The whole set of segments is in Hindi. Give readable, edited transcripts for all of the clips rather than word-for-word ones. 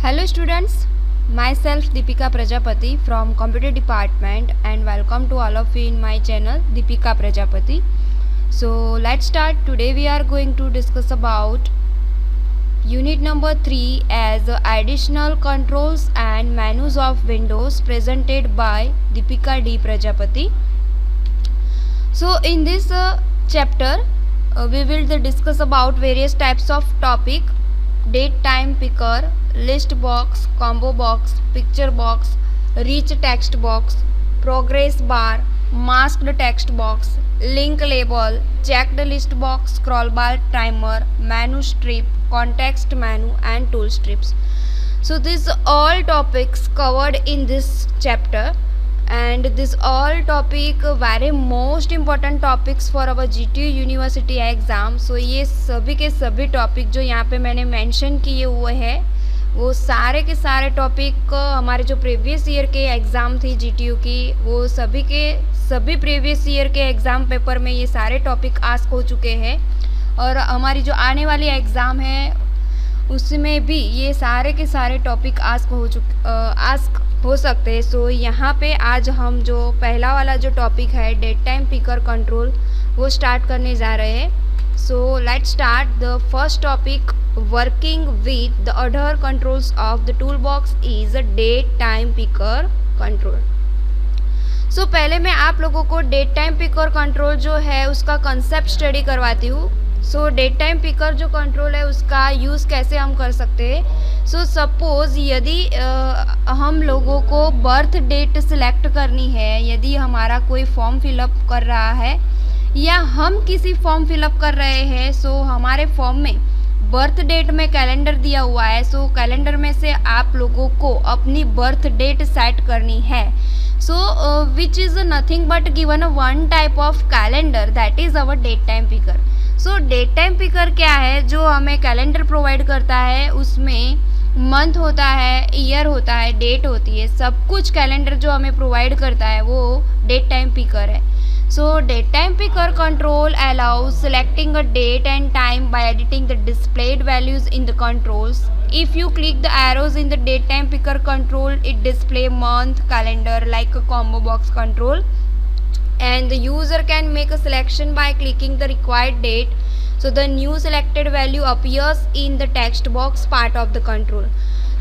Hello students, myself Deepika Prajapati from Computer Department and welcome to all of you in my channel Deepika Prajapati. So let's start. Today we are going to discuss about unit number 3 as additional controls and menus of Windows presented by Deepika D. Prajapati. So in this chapter we will discuss about various types of topic: date time picker, list box, combo box, picture box, rich text box, progress bar, masked text box, link label, checked list box, scroll bar timer, menu strip, context menu and tool strips. So these all topics covered in this chapter, and this all topic very most important topics for our GTU university exam. So ये सभी के सभी टॉपिक जो यहाँ पे मैंने मेंशन किए हुए हैं वो सारे के सारे टॉपिक हमारे जो प्रीवियस ईयर के एग्ज़ाम थी GTU की, वो सभी के सभी प्रीवियस ईयर के एग्ज़ाम पेपर में ये सारे टॉपिक आस्क हो चुके हैं, और हमारी जो आने वाली एग्ज़ाम है उसमें भी ये सारे के सारे टॉपिक आस्क हो सकते हैं. सो यहाँ पे आज हम जो पहला वाला जो टॉपिक है डेट टाइम पिकर कंट्रोल वो स्टार्ट करने जा रहे हैं. So let's start. The first topic working with the other controls of the tool box is date time picker control. So पहले मैं आप लोगों को डेट टाइम पिकर कंट्रोल जो है उसका कंसेप्ट स्टडी करवाती हूँ. सो डेट टाइम पिकर जो कंट्रोल है उसका यूज़ कैसे हम कर सकते हैं. सो सपोज़ यदि हम लोगों को बर्थ डेट सिलेक्ट करनी है, यदि हमारा कोई फॉर्म फिलअप कर रहा है या हम किसी फॉर्म फिलअप कर रहे हैं, सो हमारे फॉर्म में बर्थ डेट में कैलेंडर दिया हुआ है. सो कैलेंडर में से आप लोगों को अपनी बर्थ डेट सेट करनी है. So which is nothing but given one type of calendar, that is our date time picker. So date time picker क्या है, जो हमें कैलेंडर प्रोवाइड करता है उसमें मंथ होता है, ईयर होता है, डेट होती है, सब कुछ कैलेंडर जो हमें प्रोवाइड करता है वो डेट टाइम पिकर है. So date time picker control allows selecting a date and time by editing the displayed values in the controls. If you click the arrows in the date time picker control, it display month calendar like a combo box control, and the user can make a selection by clicking the required date. So the new selected value appears in the text box part of the control.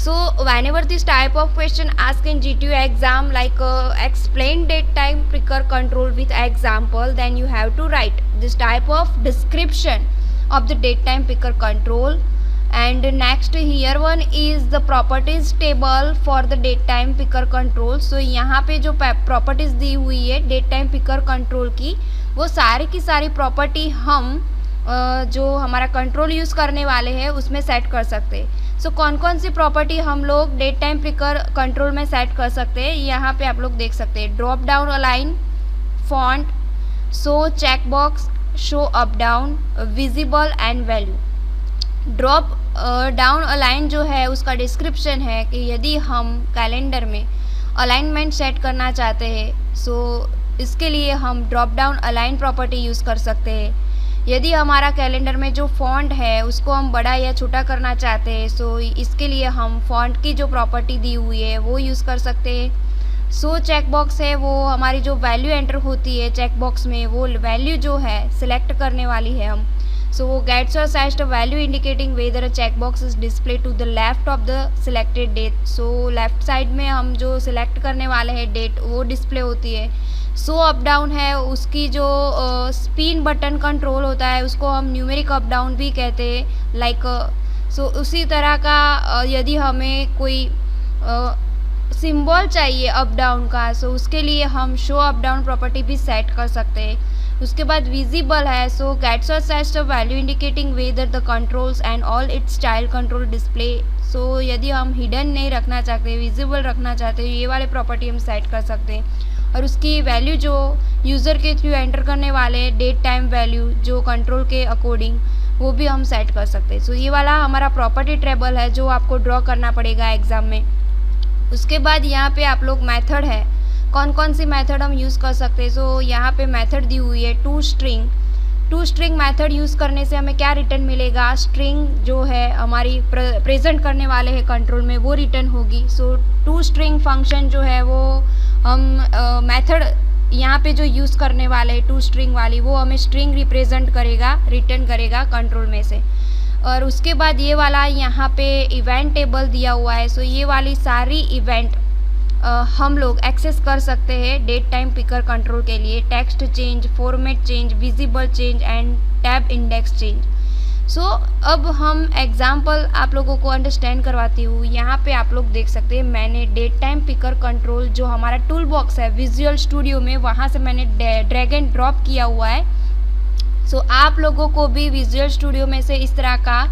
So whenever this type of question asked in GTU exam like explain date time picker control with example, then you have to write this type of description of the date time picker control. And next here one is the properties table for the date time picker control. So यहाँ पे जो प्रॉपर्टीज दी हुई है डेट टाइम पिकर कंट्रोल की, वो सारी की सारी प्रॉपर्टी हम जो हमारा कंट्रोल यूज़ करने वाले हैं उसमें सेट कर सकते हैं. सो कौन कौन सी प्रॉपर्टी हम लोग डेट टाइम पिकर कंट्रोल में सेट कर सकते हैं, यहाँ पे आप लोग देख सकते हैं. Drop down align, font, show check box, show up down, visible and value. Drop down align जो है उसका डिस्क्रिप्शन है कि यदि हम कैलेंडर में अलाइनमेंट सेट करना चाहते हैं, सो इसके लिए हम drop down align property use कर सकते हैं. यदि हमारा कैलेंडर में जो फॉन्ट है उसको हम बड़ा या छोटा करना चाहते हैं, सो इसके लिए हम फॉन्ट की जो प्रॉपर्टी दी हुई है वो यूज़ कर सकते हैं. सो चेक बॉक्स है, वो हमारी जो वैल्यू एंटर होती है चेक बॉक्स में, वो वैल्यू जो है सिलेक्ट करने वाली है हम. So gets or sets a value indicating whether a checkbox is displayed to the left of the selected date. So left side में हम जो सिलेक्ट करने वाले हैं डेट वो डिस्प्ले होती है. सो अप डाउन है, उसकी जो स्पिन बटन कंट्रोल होता है उसको हम न्यूमेरिक अप डाउन भी कहते हैं लाइक. सो उसी तरह का यदि हमें कोई सिंबल चाहिए अप डाउन का, सो उसके लिए हम शो अप डाउन प्रॉपर्टी भी सेट कर सकते हैं. उसके बाद विजिबल है, सो गेट्स और sets the value indicating whether the controls and all its style control display. So यदि हम हिडन नहीं रखना चाहते, विजिबल रखना चाहते हैं, ये वाले प्रॉपर्टी हम सेट कर सकते हैं. और उसकी वैल्यू जो यूज़र के थ्रू एंटर करने वाले डेट टाइम वैल्यू जो कंट्रोल के अकॉर्डिंग वो भी हम सेट कर सकते हैं. सो ये वाला हमारा प्रॉपर्टी टेबल है जो आपको ड्रॉ करना पड़ेगा एग्ज़ाम में. उसके बाद यहाँ पे आप लोग मेथड है, कौन कौन सी मेथड हम यूज़ कर सकते हैं. सो यहाँ पे मेथड दी हुई है to string, to string method use करने से हमें क्या रिटर्न मिलेगा, स्ट्रिंग जो है हमारी प्रेजेंट करने वाले हैं कंट्रोल में वो रिटर्न होगी। सो टू स्ट्रिंग फंक्शन जो है वो हम मेथड यहाँ पे जो यूज़ करने वाले हैं टू स्ट्रिंग वाली, वो हमें स्ट्रिंग रिप्रेजेंट करेगा, रिटर्न करेगा कंट्रोल में से। और उसके बाद ये वाला यहाँ पे इवेंट टेबल दिया हुआ है। सो ये वाली सारी इवेंट हम लोग एक्सेस कर सकते हैं डेट टाइम पिकर कंट्रोल के लिए। Text change, format change, visible change and tab index change. So अब हम एग्जाम्पल आप लोगों को अंडरस्टैंड करवाती हूँ। यहाँ पे आप लोग देख सकते हैं मैंने डेट टाइम पिकर कंट्रोल जो हमारा टूल बॉक्स है विजुअल स्टूडियो में, वहाँ से मैंने ड्रैग एंड ड्रॉप किया हुआ है। सो आप लोगों को भी विजुअल स्टूडियो में से इस तरह का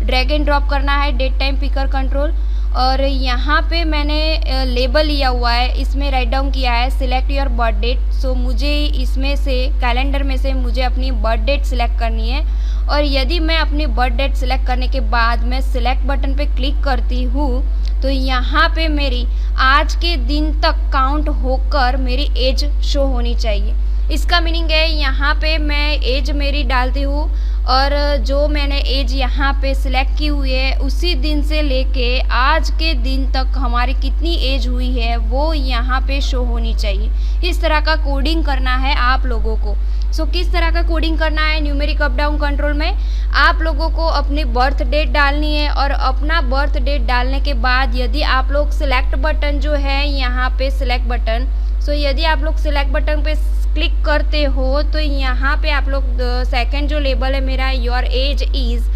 ड्रैग एंड ड्रॉप करना है डेट टाइम पिकर कंट्रोल। और यहाँ पे मैंने लेबल लिया हुआ है, इसमें राइट डाउन किया है सिलेक्ट योर बर्थ डेट। सो मुझे इसमें से कैलेंडर में से मुझे अपनी बर्थ डेट सिलेक्ट करनी है। और यदि मैं अपनी बर्थ डेट सिलेक्ट करने के बाद मैं सिलेक्ट बटन पे क्लिक करती हूँ तो यहाँ पे मेरी आज के दिन तक काउंट होकर मेरी एज शो होनी चाहिए। इसका मीनिंग है यहाँ पे मैं एज मेरी डालती हूँ और जो मैंने एज यहाँ पे सिलेक्ट की हुई है उसी दिन से लेके आज के दिन तक हमारी कितनी एज हुई है वो यहाँ पे शो होनी चाहिए। इस तरह का कोडिंग करना है आप लोगों को। सो किस तरह का कोडिंग करना है न्यूमेरिक अप डाउन कंट्रोल में, आप लोगों को अपनी बर्थ डेट डालनी है। और अपना बर्थ डेट डालने के बाद यदि आप लोग सिलेक्ट बटन जो है यहाँ पे सिलेक्ट बटन, सो यदि आप लोग सिलेक्ट बटन पे क्लिक करते हो तो यहाँ पे आप लोग सेकंड जो लेबल है मेरा योर एज इज़,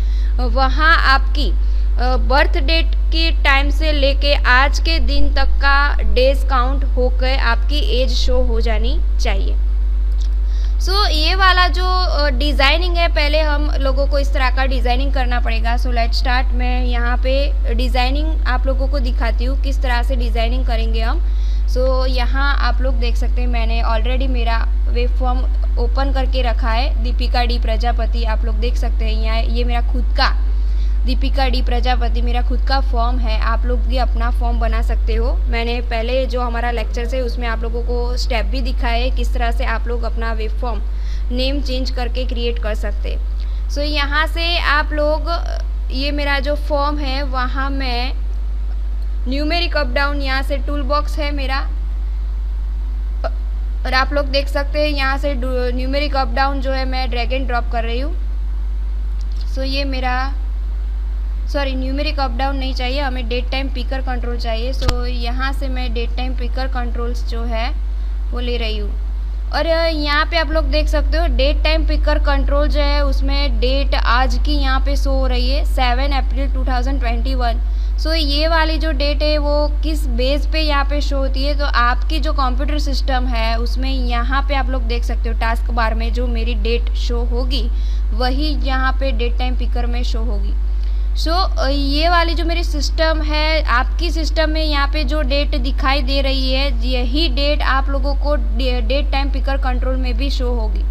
वहाँ आपकी बर्थ डेट के टाइम से लेके आज के दिन तक का डेज काउंट होकर आपकी एज शो हो जानी चाहिए। सो ये वाला जो डिज़ाइनिंग है पहले हम लोगों को इस तरह का डिज़ाइनिंग करना पड़ेगा। सो लेट्स स्टार्ट। मैं यहाँ पे डिज़ाइनिंग आप लोगों को दिखाती हूँ किस तरह से डिज़ाइनिंग करेंगे हम। सो यहाँ आप लोग देख सकते हैं मैंने ऑलरेडी मेरा वेब फॉर्म ओपन करके रखा है दीपिका डी प्रजापति। आप लोग देख सकते हैं यहाँ ये मेरा खुद का दीपिका डी प्रजापति मेरा खुद का फॉर्म है। आप लोग भी अपना फॉर्म बना सकते हो। मैंने पहले जो हमारा लेक्चर है उसमें आप लोगों को स्टेप भी दिखाए है किस तरह से आप लोग अपना वेब फॉर्म नेम चेंज करके क्रिएट कर सकते हैं। सो यहाँ से आप लोग ये मेरा जो फॉर्म है वहाँ मैं न्यूमेरिक अप डाउन यहाँ से टूल बॉक्स है मेरा और आप लोग देख सकते हैं यहाँ से न्यूमेरिक अप डाउन जो है मैं ड्रैग एंड ड्रॉप कर रही हूँ। सो ये मेरा सॉरी न्यूमेरिक अप डाउन नहीं चाहिए, हमें डेट टाइम पिकर कंट्रोल चाहिए। सो यहाँ से मैं डेट टाइम पिकर कंट्रोल्स जो है वो ले रही हूँ। और यहाँ पे आप लोग देख सकते हो डेट टाइम पिकर कंट्रोल जो है उसमें डेट आज की यहाँ पे शो हो रही है 7 अप्रैल 2021। सो ये वाली जो डेट है वो किस बेस पे यहाँ पे शो होती है, तो आपकी जो कंप्यूटर सिस्टम है उसमें यहाँ पे आप लोग देख सकते हो टास्क बार में जो मेरी डेट शो होगी वही यहाँ पे डेट टाइम पिकर में शो होगी। सो ये वाली जो मेरी सिस्टम है आपकी सिस्टम में यहाँ पे जो डेट दिखाई दे रही है यही डेट आप लोगों को डेट टाइम पिकर कंट्रोल में भी शो होगी।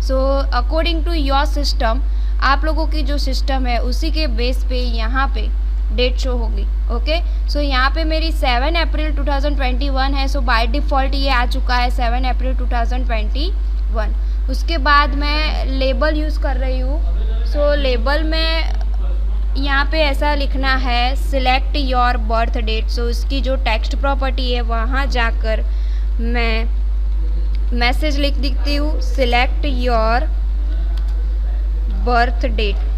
So according to your system आप लोगों की जो सिस्टम है उसी के बेस पे यहाँ पे डेट शो होगी। ओके, सो यहाँ पे मेरी 7 अप्रैल 2021 है। सो बाय डिफ़ॉल्ट ये आ चुका है 7 अप्रैल 2021। उसके बाद मैं लेबल यूज़ कर रही हूँ। सो लेबल में यहाँ पे ऐसा लिखना है सिलेक्ट योर बर्थ डेट। सो इसकी जो टेक्स्ट प्रॉपर्टी है वहाँ जाकर मैं मैसेज लिख देती हूँ सिलेक्ट योर बर्थ डेट।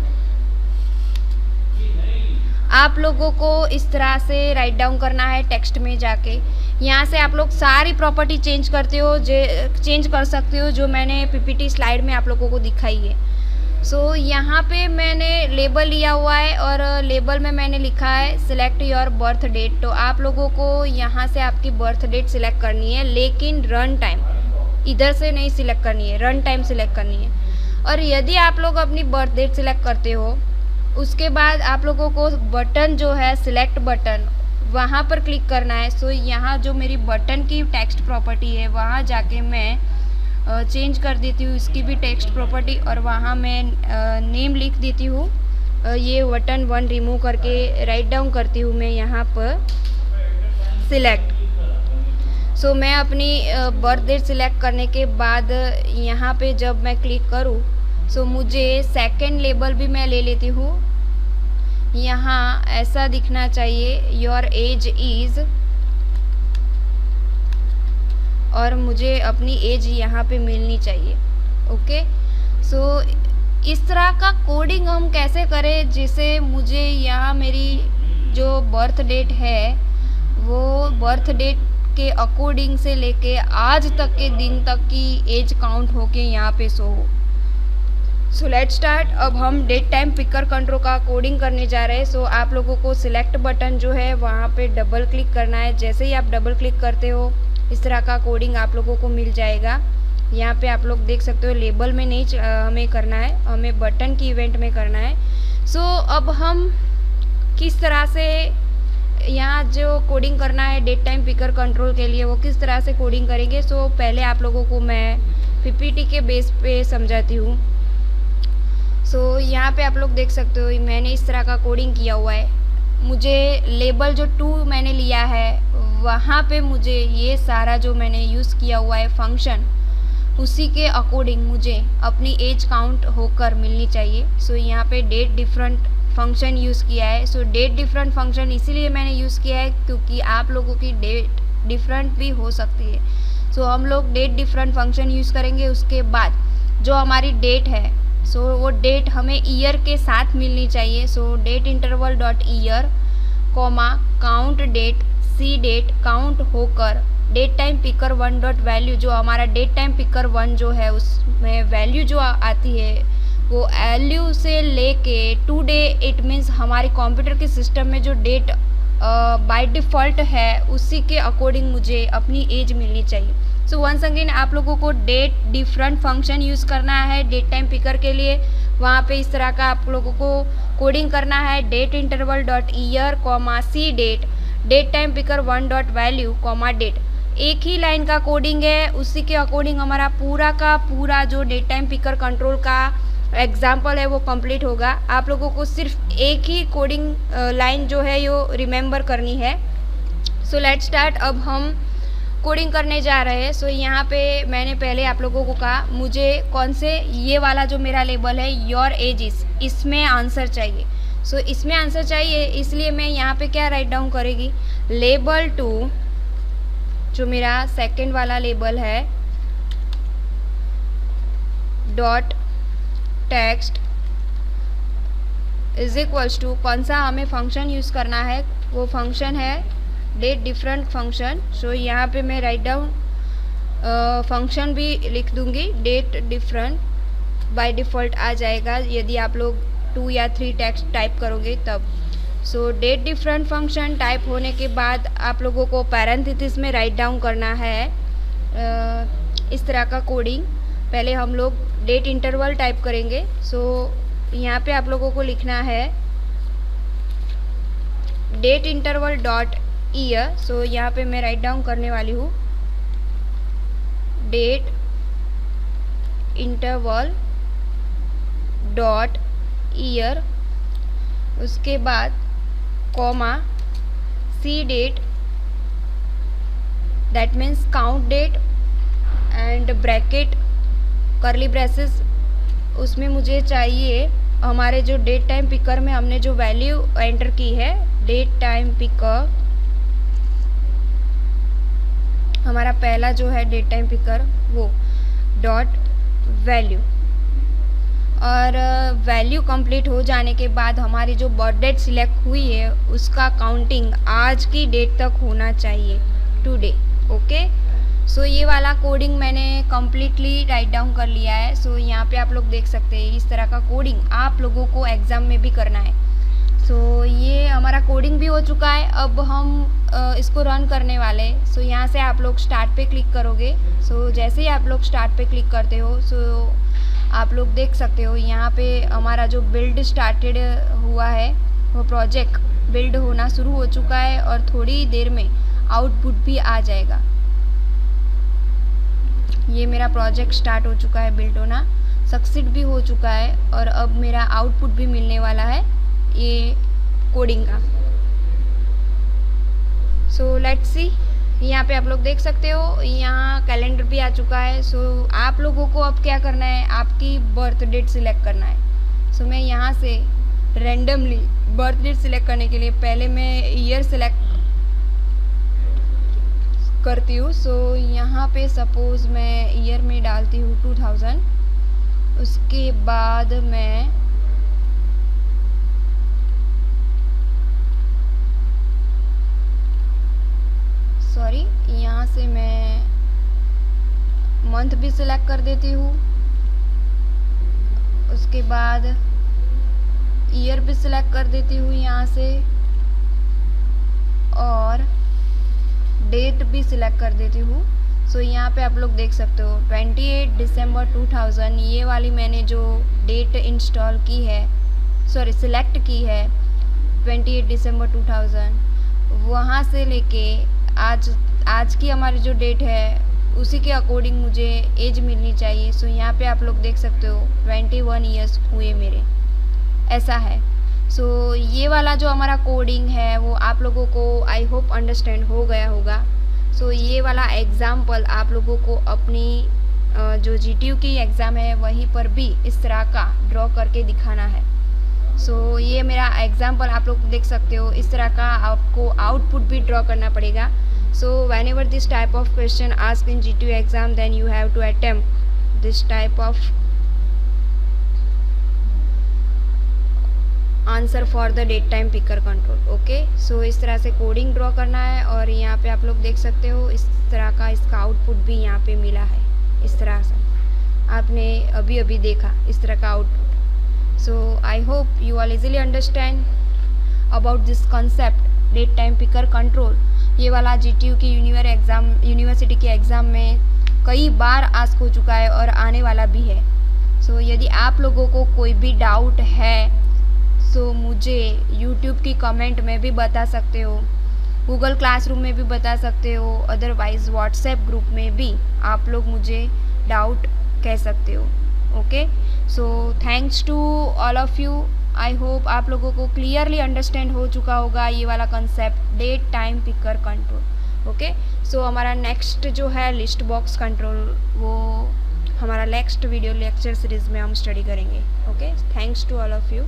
आप लोगों को इस तरह से राइट डाउन करना है टेक्स्ट में जाके। यहाँ से आप लोग सारी प्रॉपर्टी चेंज कर सकते हो जो मैंने पीपीटी स्लाइड में आप लोगों को दिखाई है। सो यहाँ पे मैंने लेबल लिया हुआ है और लेबल में मैंने लिखा है सिलेक्ट योर बर्थ डेट। तो आप लोगों को यहाँ से आपकी बर्थ डेट सिलेक्ट करनी है, लेकिन रन टाइम इधर से नहीं सिलेक्ट करनी है, रन टाइम सिलेक्ट करनी है। और यदि आप लोग अपनी बर्थ डेट सिलेक्ट करते हो उसके बाद आप लोगों को बटन जो है सिलेक्ट बटन वहाँ पर क्लिक करना है। सो यहाँ जो मेरी बटन की टेक्स्ट प्रॉपर्टी है वहाँ जाके मैं चेंज कर देती हूँ इसकी भी टेक्स्ट प्रॉपर्टी और वहाँ मैं नेम लिख देती हूँ। ये बटन 1 रिमूव करके राइट डाउन करती हूँ मैं यहाँ पर सिलेक्ट। सो मैं अपनी बर्थ डेट सिलेक्ट करने के बाद यहाँ पे जब मैं क्लिक करूँ सो मुझे सेकंड लेबल भी मैं ले लेती हूँ। यहाँ ऐसा दिखना चाहिए योर एज इज़, और मुझे अपनी एज यहाँ पे मिलनी चाहिए। ओके, सो इस तरह का कोडिंग हम कैसे करें जिसे मुझे यहाँ मेरी जो बर्थ डेट है वो बर्थ डेट के अकॉर्डिंग से लेके आज तक के दिन तक की एज काउंट होके यहाँ पे शो हो। सो लेट्स स्टार्ट। अब हम डेट टाइम पिकर कंट्रोल का कोडिंग करने जा रहे हैं। सो आप लोगों को सिलेक्ट बटन जो है वहाँ पे डबल क्लिक करना है। जैसे ही आप डबल क्लिक करते हो इस तरह का कोडिंग आप लोगों को मिल जाएगा। यहाँ पे आप लोग देख सकते हो लेबल में नहीं हमें करना है, हमें बटन की इवेंट में करना है। सो अब हम किस तरह से यहाँ जो कोडिंग करना है डेट टाइम पिकर कंट्रोल के लिए वो किस तरह से कोडिंग करेंगे। सो पहले आप लोगों को मैं पीपीटी के बेस पे समझाती हूँ। सो यहाँ पे आप लोग देख सकते हो मैंने इस तरह का कोडिंग किया हुआ है। मुझे लेबल जो 2 मैंने लिया है वहाँ पे मुझे ये सारा जो मैंने यूज़ किया हुआ है फंक्शन उसी के अकॉर्डिंग मुझे अपनी एज काउंट होकर मिलनी चाहिए। सो यहाँ पे डेट डिफरेंट फंक्शन यूज़ किया है। सो डेट डिफरेंट फंक्शन इसीलिए मैंने यूज़ किया है क्योंकि आप लोगों की डेट डिफरेंट भी हो सकती है। सो हम लोग डेट डिफरेंट फंक्शन यूज़ करेंगे। उसके बाद जो हमारी डेट है सो वो डेट हमें ईयर के साथ मिलनी चाहिए। So date interval dot year comma count date C date count होकर date time picker 1 dot value, जो हमारा डेट टाइम पिकर 1 जो है उसमें वैल्यू जो आती है वो वैल्यू से लेके टू डे, इट मीन्स हमारे कंप्यूटर के सिस्टम में जो डेट बाय डिफ़ॉल्ट है उसी के अकॉर्डिंग मुझे अपनी एज मिलनी चाहिए। सो वंस अगेन आप लोगों को डेट डिफरेंट फंक्शन यूज़ करना है डेट टाइम पिकर के लिए। वहाँ पे इस तरह का आप लोगों को कोडिंग करना है date interval dot year comma C date date time picker 1 dot value comma date. एक ही लाइन का कोडिंग है, उसी के अकॉर्डिंग हमारा पूरा का पूरा जो डेट टाइम पिकर कंट्रोल का एग्जाम्पल है वो कंप्लीट होगा। आप लोगों को सिर्फ एक ही कोडिंग लाइन जो है यो रिमेंबर करनी है। सो लेट्स स्टार्ट। अब हम कोडिंग करने जा रहे हैं। सो यहाँ पे मैंने पहले आप लोगों को कहा मुझे कौन से ये वाला जो मेरा लेबल है योर एज इज, इसमें आंसर चाहिए। सो इसमें आंसर चाहिए इसलिए मैं यहाँ पे क्या राइट डाउन करेगी, लेबल 2 जो मेरा सेकंड वाला लेबल है dot text is equals to कौन सा हमें फंक्शन यूज़ करना है, वो फंक्शन है डेट डिफरेंट फंक्शन। सो यहाँ पे मैं राइट डाउन फंक्शन भी लिख दूंगी डेट डिफरेंट, बाय डिफ़ॉल्ट आ जाएगा यदि आप लोग 2 या 3 टेक्स्ट टाइप करोगे तब। सो डेट डिफरेंट फंक्शन टाइप होने के बाद आप लोगों को पैरेंथेसिस में राइट डाउन करना है इस तरह का कोडिंग। पहले हम लोग डेट इंटरवल टाइप करेंगे। सो यहाँ पे आप लोगों को लिखना है डेट इंटरवल डॉट ईयर। सो यहाँ पे मैं राइट डाउन करने वाली हूँ डेट इंटरवल डॉट ईयर, उसके बाद comma C date that means count date and bracket curly braces, उसमें मुझे चाहिए हमारे जो डेट टाइम पिकर में हमने जो वैल्यू एंटर की है डेट टाइम पिकर, हमारा पहला जो है डेट टाइम पिकर वो डॉट वैल्यू। और वैल्यू कंप्लीट हो जाने के बाद हमारी जो बर्थ डेट सिलेक्ट हुई है उसका काउंटिंग आज की डेट तक होना चाहिए टुडे। ओके, सो ये वाला कोडिंग मैंने कम्प्लीटली राइट डाउन कर लिया है। सो यहाँ पे आप लोग देख सकते हैं इस तरह का कोडिंग आप लोगों को एग्ज़ाम में भी करना है। सो ये हमारा कोडिंग भी हो चुका है। अब हम इसको रन करने वाले। सो यहाँ से आप लोग स्टार्ट पे क्लिक करोगे। सो जैसे ही आप लोग स्टार्ट पे क्लिक करते हो सो आप लोग देख सकते हो यहाँ पे हमारा जो बिल्ड स्टार्टेड हुआ है वो प्रोजेक्ट बिल्ड होना शुरू हो चुका है और थोड़ी देर में आउटपुट भी आ जाएगा। ये मेरा प्रोजेक्ट स्टार्ट हो चुका है, बिल्ड होना सक्सीड भी हो चुका है और अब मेरा आउटपुट भी मिलने वाला है ये कोडिंग का। सो लेट्स सी यहाँ पे आप लोग देख सकते हो, यहाँ कैलेंडर भी आ चुका है। सो आप लोगों को अब क्या करना है, आपकी बर्थ डेट सिलेक्ट करना है। सो मैं यहाँ से रैंडमली बर्थ डेट सिलेक्ट करने के लिए पहले मैं ईयर सिलेक्ट करती हूँ। सो यहाँ पे सपोज़ मैं ईयर में डालती हूँ 2000। उसके बाद मैं यहाँ से मैं मंथ भी सिलेक्ट कर देती हूँ। उसके बाद ईयर भी सिलेक्ट कर देती हूँ यहाँ से, और डेट भी सिलेक्ट कर देती हूँ। सो यहाँ पे आप लोग देख सकते हो 28 दिसंबर 2000, ये वाली मैंने जो डेट इंस्टॉल की है, सॉरी सिलेक्ट की है 28 दिसंबर 2000, वहाँ से लेके आज की हमारी जो डेट है उसी के अकॉर्डिंग मुझे एज मिलनी चाहिए। सो यहाँ पे आप लोग देख सकते हो 21 ईयर्स हुए मेरे, ऐसा है। सो ये वाला जो हमारा कोडिंग है वो आप लोगों को आई होप अंडरस्टैंड हो गया होगा। सो ये वाला एग्ज़ाम्पल आप लोगों को अपनी जो GTU की एग्ज़ाम है वहीं पर भी इस तरह का ड्रॉ करके दिखाना है। सो ये मेरा एग्ज़ाम्पल आप लोग देख सकते हो, इस तरह का आपको आउटपुट भी ड्रॉ करना पड़ेगा। So whenever this type of question asked in GTU exam, then you have to attempt this type of answer for the date time picker control. Okay, so इस तरह से कोडिंग ड्रॉ करना है, और यहाँ पे आप लोग देख सकते हो इस तरह का इसका आउटपुट भी यहाँ पे मिला है। इस तरह से आपने अभी देखा इस तरह का output. So I hope you all easily understand about this concept date time picker control. ये वाला GTU की यूनिवर्सिटी के एग्ज़ाम में कई बार आस्क हो चुका है और आने वाला भी है। सो यदि आप लोगों को कोई भी डाउट है सो मुझे YouTube की कमेंट में भी बता सकते हो, गूगल क्लासरूम में भी बता सकते हो, अदरवाइज़ व्हाट्सएप ग्रुप में भी आप लोग मुझे डाउट कह सकते हो। Okay, so thanks to all of you. I hope आप लोगों को क्लियरली अंडरस्टैंड हो चुका होगा ये वाला concept date time picker control. Okay, so हमारा नेक्स्ट जो है लिस्ट बॉक्स कंट्रोल, वो हमारा नेक्स्ट वीडियो लेक्चर सीरीज़ में हम स्टडी करेंगे। Okay, thanks to all of you.